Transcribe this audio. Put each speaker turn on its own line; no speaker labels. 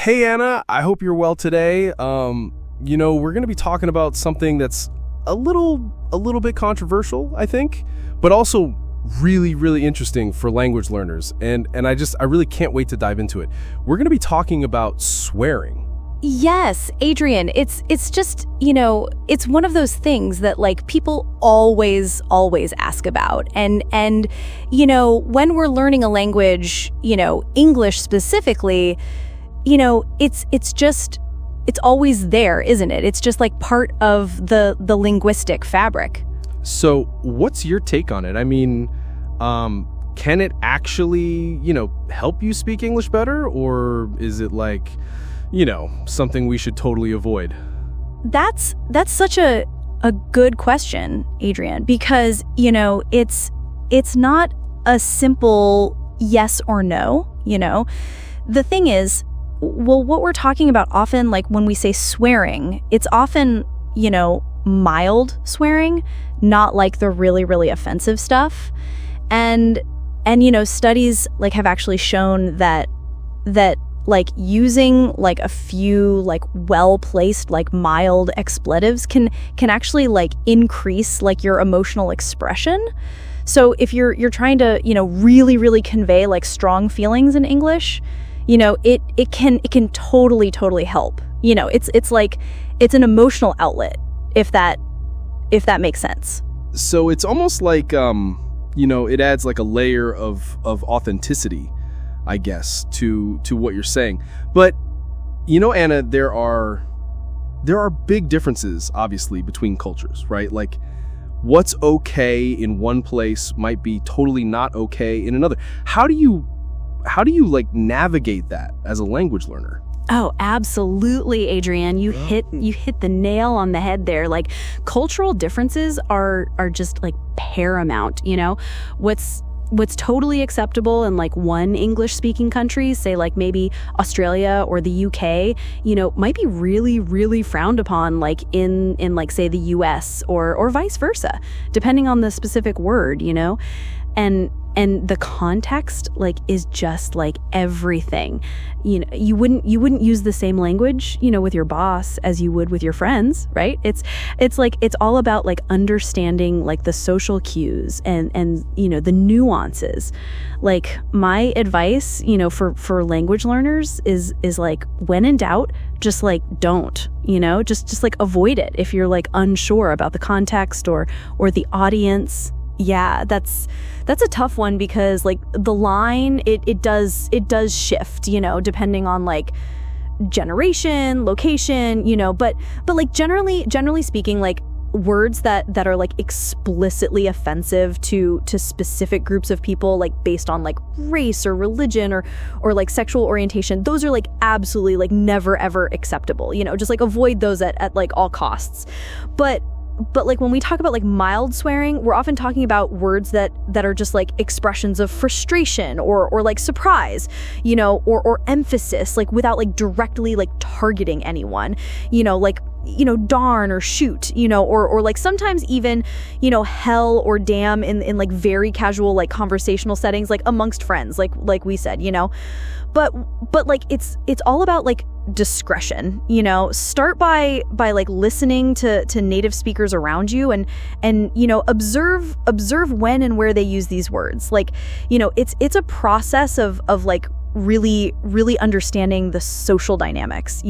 Hey, Anna, I hope you're well today. We're going to be talking about something that's a little bit controversial, I think, but also really, really interesting for language learners. And I really can't wait to dive into it. We're going to be talking about swearing.
Yes, Adrian, it's just, it's one of those things that like people always ask about. And when we're learning a language, English specifically, it's always there, isn't it? It's just like part of the linguistic fabric.
So what's your take on it? I mean, can it actually, help you speak English better? Or is it like, something we should totally avoid?
That's such a good question, Adrian, because, it's not a simple yes or no, The thing is, well, what we're talking about often, like when we say swearing, it's often, mild swearing, not like the really, really offensive stuff. And studies like have actually shown that like using like a few like well-placed like mild expletives can actually like increase like your emotional expression. So if you're trying to, really, really convey like strong feelings in English, it can totally help. It's like it's an emotional outlet, if that makes sense.
So it's almost like it adds like a layer of authenticity, I guess, to what you're saying. But Anna, there are big differences obviously between cultures, right? Like what's okay in one place might be totally not okay in another. How do you like navigate that as a language learner?
Oh, absolutely, Adrian. You hit the nail on the head there. Like cultural differences are just like paramount, What's totally acceptable in like one English-speaking country, say like maybe Australia or the UK, might be really, really frowned upon like in like say the US or vice versa, depending on the specific word, And the context like is just like everything. You wouldn't use the same language, with your boss as you would with your friends, right? It's like it's all about like understanding like the social cues and the nuances. Like my advice, for language learners is like when in doubt, just like don't, just like avoid it if you're like unsure about the context or the audience. Yeah, that's a tough one because like the line it does shift, depending on like generation, location, but like generally speaking, like words that are like explicitly offensive to specific groups of people, like based on like race or religion or like sexual orientation, those are like absolutely like never ever acceptable, just like avoid those at like all costs. But like when we talk about like mild swearing, we're often talking about words that are just like expressions of frustration or like surprise, or emphasis, like without like directly like targeting anyone, like, darn or shoot, or like sometimes even, hell or damn in like very casual, like conversational settings, like amongst friends, like we said, but like it's all about like discretion. Start by like listening to native speakers around you and observe when and where they use these words. Like, it's a process of like really, really understanding the social dynamics,